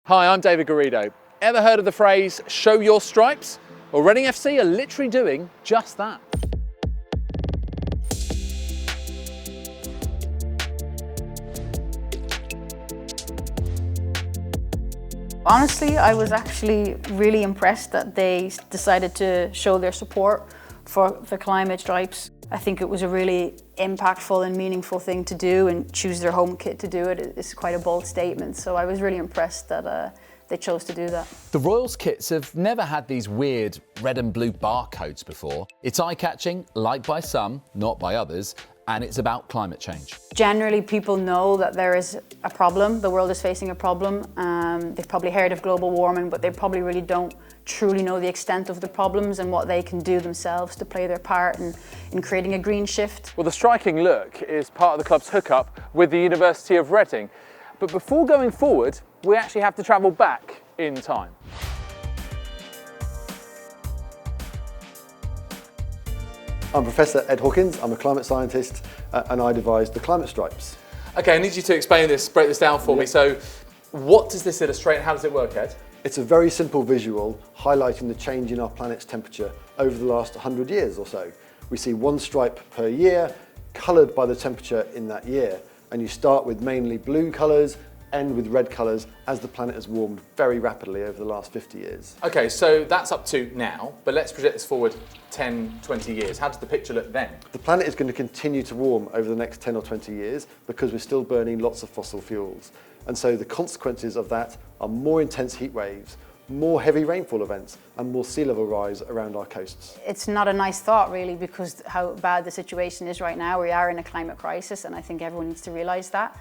Hi, I'm David Garrido. Ever heard of the phrase, show your stripes? Well, Reading FC are literally doing just that. Honestly, I was actually really impressed that they decided to show their support for the climate stripes. I think it was a really impactful and meaningful thing to do, and choose their home kit to do it is quite a bold statement. So I was really impressed that they chose to do that. The Royals kits have never had these weird red and blue barcodes before. It's eye-catching, liked by some, not by others, and it's about climate change. Generally, people know that there is a problem, the world is facing a problem. They've probably heard of global warming, but they probably really don't truly know the extent of the problems and what they can do themselves to play their part in creating a green shift. Well, the striking look is part of the club's hookup with the University of Reading. But before going forward, we actually have to travel back in time. I'm Professor Ed Hawkins, I'm a climate scientist and I devised the climate stripes. Okay, I need you to explain this, break this down for me. So, what does this illustrate and how does it work, Ed? It's a very simple visual highlighting the change in our planet's temperature over the last 100 years or so. We see one stripe per year, coloured by the temperature in that year. And you start with mainly blue colours, end with red colours as the planet has warmed very rapidly over the last 50 years. Okay, so that's up to now, but let's project this forward 10, 20 years. How does the picture look then? The planet is going to continue to warm over the next 10 or 20 years because we're still burning lots of fossil fuels. And so the consequences of that are more intense heat waves, more heavy rainfall events and more sea level rise around our coasts. It's not a nice thought really, because how bad the situation is right now. We are in a climate crisis and I think everyone needs to realise that.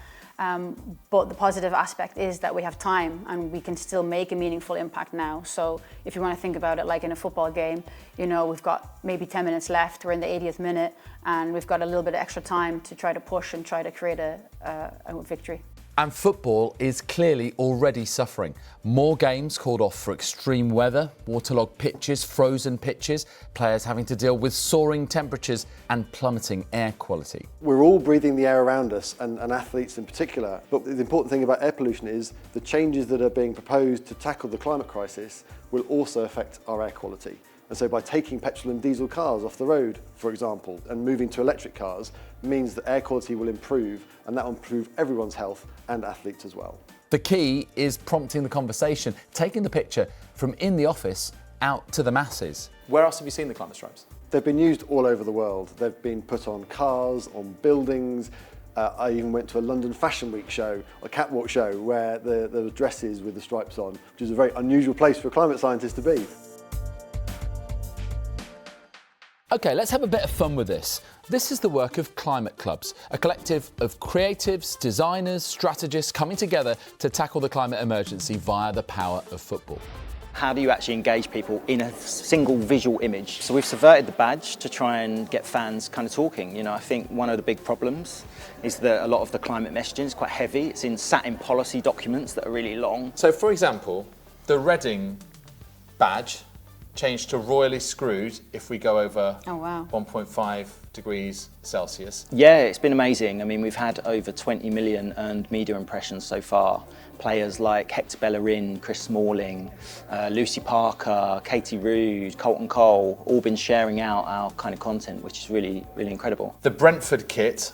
But the positive aspect is that we have time and we can still make a meaningful impact now. So if you want to think about it like in a football game, you know, we've got maybe 10 minutes left, we're in the 80th minute and we've got a little bit of extra time to try to push and try to create a victory. And football is clearly already suffering. More games called off for extreme weather, waterlogged pitches, frozen pitches, players having to deal with soaring temperatures and plummeting air quality. We're all breathing the air around us, and athletes in particular. But the important thing about air pollution is the changes that are being proposed to tackle the climate crisis will also affect our air quality. And so by taking petrol and diesel cars off the road, for example, and moving to electric cars, means that air quality will improve, and that will improve everyone's health and athletes as well. The key is prompting the conversation, taking the picture from in the office out to the masses. Where else have you seen the climate stripes? They've been used all over the world. They've been put on cars, on buildings. I even went to a London Fashion Week show, a catwalk show, where there were dresses with the stripes on, which is a very unusual place for a climate scientist to be. Okay, let's have a bit of fun with this. This is the work of climate clubs, a collective of creatives, designers, strategists coming together to tackle the climate emergency via the power of football. How do you actually engage people in a single visual image? So we've subverted the badge to try and get fans kind of talking. You know, I think one of the big problems is that a lot of the climate messaging is quite heavy. It's sat in policy documents that are really long. So for example, the Reading badge changed to royally screwed if we go over 1.5 degrees Celsius. Yeah, it's been amazing. I mean, we've had over 20 million earned media impressions so far. Players like Hector Bellerin, Chris Smalling, Lucy Parker, Katie Rood, Colton Cole, all been sharing out our kind of content, which is really, really incredible. The Brentford kit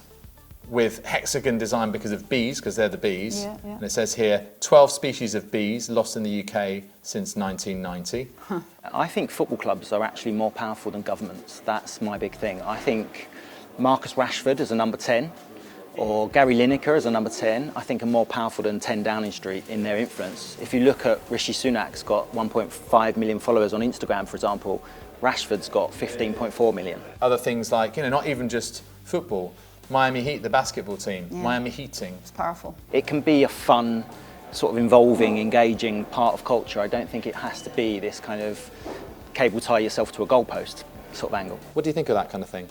with hexagon design because of bees, because they're the bees. Yeah. And it says here, 12 species of bees lost in the UK since 1990. I think football clubs are actually more powerful than governments. That's my big thing. I think Marcus Rashford as a number 10 or Gary Lineker as a number 10, I think are more powerful than 10 Downing Street in their influence. If you look at Rishi Sunak's got 1.5 million followers on Instagram, for example, Rashford's got 15.4 million. Other things like, you know, not even just football, Miami Heat, the basketball team, Miami Heating. It's powerful. It can be a fun, sort of involving, engaging part of culture. I don't think it has to be this kind of cable tie yourself to a goalpost sort of angle. What do you think of that kind of thing?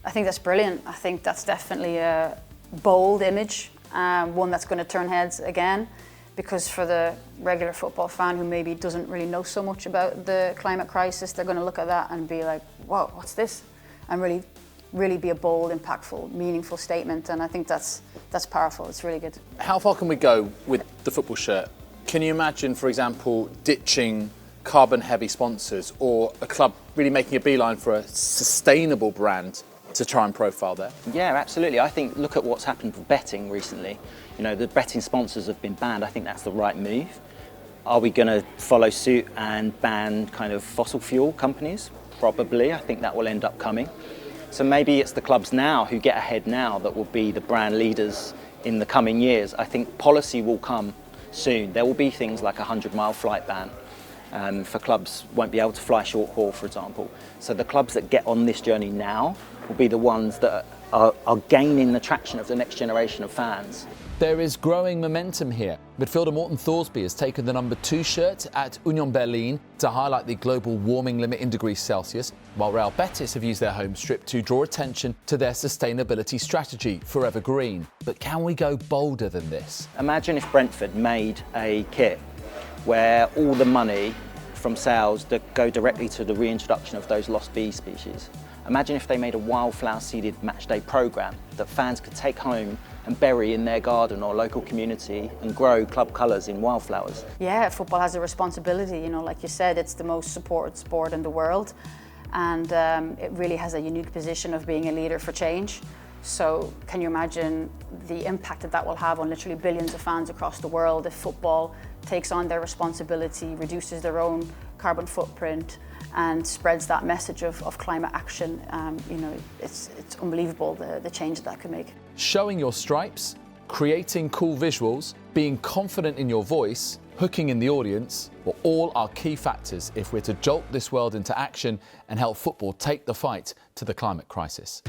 I think that's brilliant. I think that's definitely a bold image, one that's going to turn heads again, because for the regular football fan who maybe doesn't really know so much about the climate crisis, they're going to look at that and be like, whoa, what's this? And really be a bold, impactful, meaningful statement, and I think that's powerful. It's really good. How far can we go with the football shirt Can you imagine, for example, ditching carbon-heavy sponsors or a club really making a beeline for a sustainable brand to try and profile there? Yeah, absolutely. I think look at what's happened with betting recently. You know, the betting sponsors have been banned. I think that's the right move. Are we going to follow suit and ban kind of fossil fuel companies? Probably. I think that will end up coming. So maybe it's the clubs now who get ahead now that will be the brand leaders in the coming years. I think policy will come soon. There will be things like a 100-mile flight ban. For clubs won't be able to fly short haul, for example. So the clubs that get on this journey now will be the ones that are gaining the traction of the next generation of fans. There is growing momentum here. Midfielder Morten Thorsby has taken the number 2 shirt at Union Berlin to highlight the global warming limit in degrees Celsius, while Real Betis have used their home strip to draw attention to their sustainability strategy, Forever Green. But can we go bolder than this? Imagine if Brentford made a kit where all the money from sales that go directly to the reintroduction of those lost bee species. Imagine if they made a wildflower seeded matchday programme that fans could take home and bury in their garden or local community and grow club colours in wildflowers. Yeah, football has a responsibility, you know, like you said, it's the most supported sport in the world, and it really has a unique position of being a leader for change. So can you imagine the impact that will have on literally billions of fans across the world if football takes on their responsibility, reduces their own carbon footprint, and spreads that message of climate action? You know, it's unbelievable the change that could make. Showing your stripes, creating cool visuals, being confident in your voice, hooking in the audience were all our key factors if we're to jolt this world into action and help football take the fight to the climate crisis.